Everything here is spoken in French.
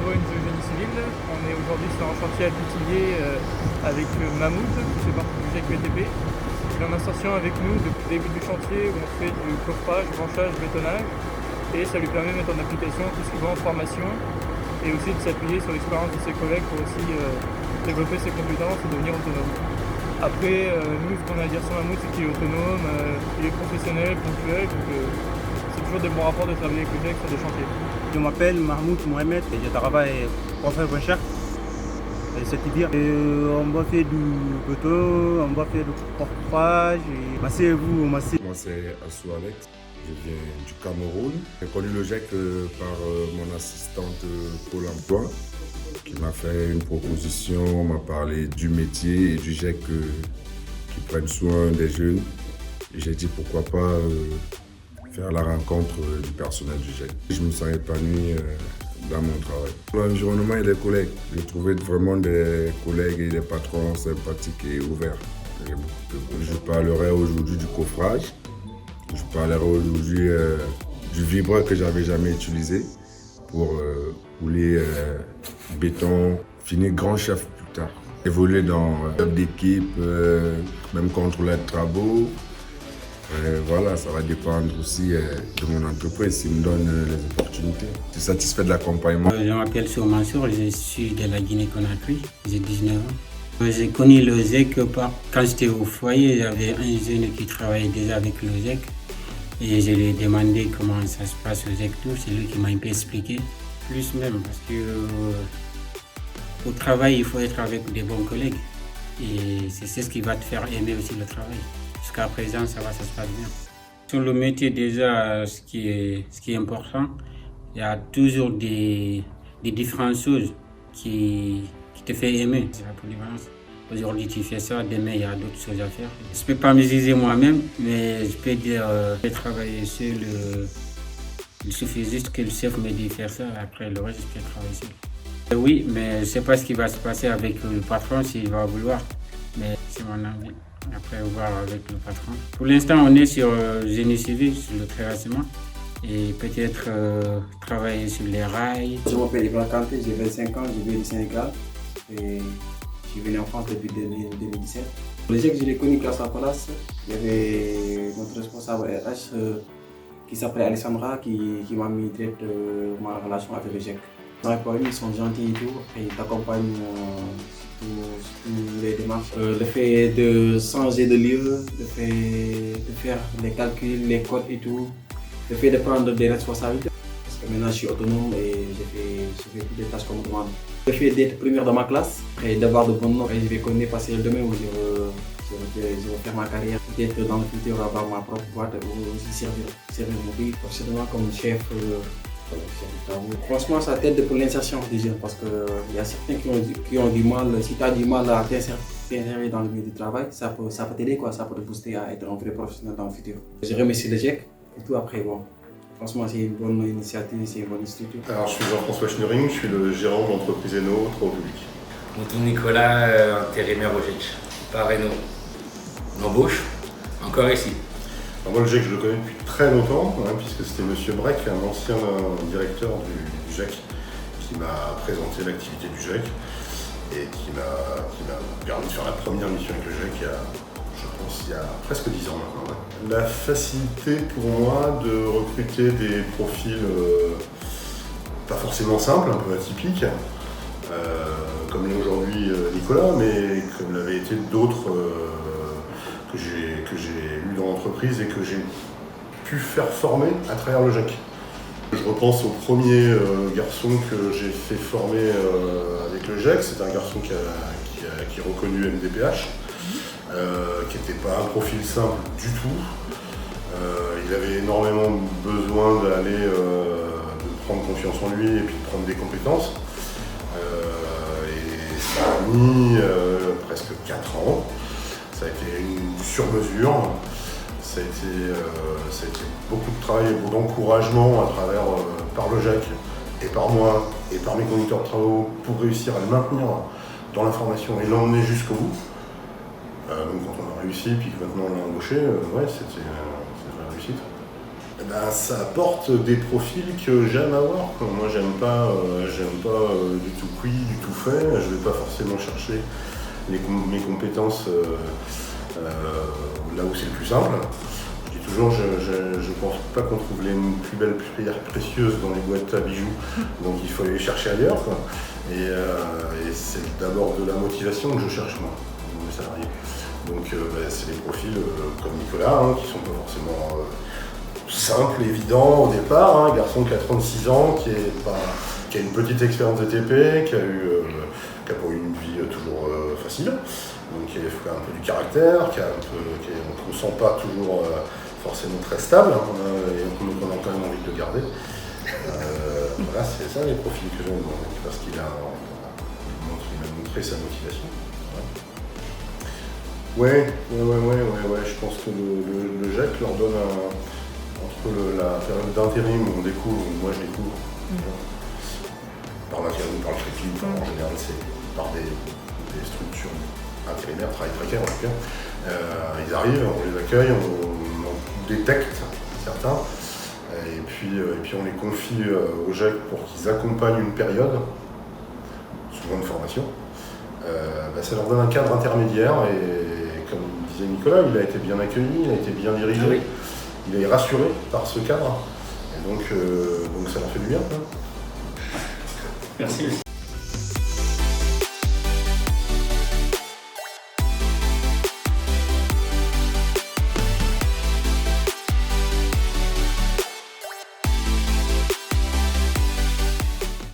Pônes de génie civil. On est aujourd'hui sur un chantier à Pithiviers avec Mahmoud qui fait partie du GIEC BTP. Il est en insertion avec nous depuis le début du chantier où on fait du coffrage, branchage, bétonnage et ça lui permet de mettre en application tout ce qui va en formation et aussi de s'appuyer sur l'expérience de ses collègues pour aussi développer ses compétences et devenir autonome. Après, nous, ce qu'on a à dire sur Mahmoud, c'est qu'il est autonome, il est professionnel, ponctuel, donc c'est toujours des bons rapports de travailler avec le GIEC sur des chantiers. Je m'appelle Mahmoud Mohamed et je travaille pour faire recherche. C'est-à-dire on va faire du béton, on va faire du coffrage. Massez-vous, massez. Moi c'est Assou Alex, je viens du Cameroun. J'ai connu le GIEC par mon assistante Pôle emploi qui m'a fait une proposition, m'a parlé du métier et du GIEC qui prennent soin des jeunes. Et j'ai dit pourquoi pas faire la rencontre du personnel du GIEC. Je me sens épanoui dans mon travail. L'environnement et les collègues. J'ai trouvé vraiment des collègues et des patrons sympathiques et ouverts. Je parlerai aujourd'hui du coffrage. Je parlerai aujourd'hui du vibreur que j'avais jamais utilisé pour rouler béton, finir grand chef plus tard. Évoluer dans d'équipe, même contrôler les travaux. Voilà, ça va dépendre aussi de mon entreprise s'il me donne les opportunités. Je suis satisfait de l'accompagnement. Je m'appelle Sow Mansour, je suis de la Guinée-Conakry, j'ai 19 ans. J'ai connu le GIEC quand j'étais au foyer, j'avais un jeune qui travaillait déjà avec le GIEC et je lui ai demandé comment ça se passe au GIEC tout, c'est lui qui m'a un peu expliqué. Plus même parce que au travail, il faut être avec des bons collègues et c'est ce qui va te faire aimer aussi le travail. Jusqu'à présent, ça se passe bien. Sur le métier, déjà, ce qui est important, il y a toujours des différentes choses qui te font aimer. C'est la polyvalence. Aujourd'hui, tu fais ça, demain, il y a d'autres choses à faire. Je ne peux pas me juger moi-même, mais je peux dire je vais travailler seul. Il suffit juste que le chef me dise faire ça, après le reste, je peux travailler seul. Oui, mais je ne sais pas ce qui va se passer avec le patron, s'il va vouloir, mais c'est mon envie. Après, voir avec le patron. Pour l'instant, on est sur génie civil, sur le terrassement et peut-être travailler sur les rails. Je m'appelle Ibrahim Kanté, j'ai 25 ans, je viens du Sénégal et je suis venu en France depuis 2017. Le GIEC, je l'ai connu grâce à Colas. Il y avait notre responsable RH qui s'appelait Alexandra qui m'a mis direct ma relation avec le GIEC. Les employés, ils sont gentils et tout, et ils t'accompagnent tous les démarches. Le fait de changer de lieu, le fait de faire les calculs, les codes et tout, le fait de prendre des responsabilités. Parce que maintenant je suis autonome et je fais toutes les tâches qu'on me demande. Le fait d'être première dans ma classe et d'avoir de bons noms, et je vais connaître passer le domaine où je veux faire ma carrière. Peut-être dans le futur avoir ma propre boîte ou aussi servir mon pays, professionnellement comme chef. Franchement, ça t'aide pour l'insertion des jeunes parce qu'il y a certains qui ont du mal. Si tu as du mal à t'insérer dans le milieu du travail, ça peut t'aider, quoi. Ça peut te booster à être un vrai professionnel dans le futur. Je remercie le GIEC et tout après. Bon, franchement, c'est une bonne initiative, c'est une bonne structure. Alors, je suis Jean-François Schnering, je suis le gérant de l'entreprise Eno, travaux publics. Mouton Nicolas, intérimaire au GIEC, par Renault. L'embauche, encore ici. Alors moi, le GIEC, je le connais depuis très longtemps, puisque c'était M. Breck, un ancien directeur du GIEC, qui m'a présenté l'activité du GIEC et qui m'a permis de faire la première mission avec le GIEC il y a presque 10 ans maintenant. La facilité pour moi de recruter des profils pas forcément simples, un peu atypiques, comme l'est aujourd'hui Nicolas, mais comme l'avaient été d'autres que j'ai eu dans l'entreprise et que j'ai pu faire former à travers le GIEC. Je repense au premier garçon que j'ai fait former avec le GIEC. C'est un garçon qui est reconnu MDPH, qui n'était pas un profil simple du tout. Il avait énormément besoin de prendre confiance en lui et puis de prendre des compétences. Et ça a mis presque 4 ans. Ça a été une sur-mesure, ça a été beaucoup de travail et beaucoup d'encouragement par le GIEC et par moi et par mes conducteurs de travaux pour réussir à le maintenir dans la formation et l'emmener jusqu'au bout. Même quand on a réussi et puis que maintenant on l'a embauché, ouais, c'était une vraie réussite. Ben, ça apporte des profils que j'aime avoir. Moi, j'aime pas du tout cuit, du tout fait. Je vais pas forcément chercher mes compétences là où c'est le plus simple. Je dis toujours, je pense pas qu'on trouve les plus belles pierres précieuses dans les boîtes à bijoux, donc il faut aller les chercher ailleurs, quoi. Et c'est d'abord de la motivation que je cherche, moi, mes salariés. Donc c'est des profils comme Nicolas, hein, qui sont pas forcément simples, évidents au départ. Un garçon qui a 36 ans, qui a une petite expérience de TP, qui a pas eu une vie toujours facile, donc qui a un peu du caractère, on ne sent pas toujours forcément très stable, hein, et on a quand même envie de le garder. Voilà, c'est ça les profils que j'aime, parce qu'il a montré sa motivation. Ouais, je pense que le GEC leur donne entre la période d'intérim où on découvre, où moi je découvre, par l'intérim, par le crédit, en général c'est par des structures intérimaires, travail précaire en tout cas. Ils arrivent, on les accueille, on détecte certains, et puis on les confie au GEC pour qu'ils accompagnent une période, souvent de formation. Ça leur donne un cadre intermédiaire, et comme disait Nicolas, il a été bien accueilli, il a été bien dirigé, oui. Il est rassuré par ce cadre, et donc ça leur fait du bien. Merci.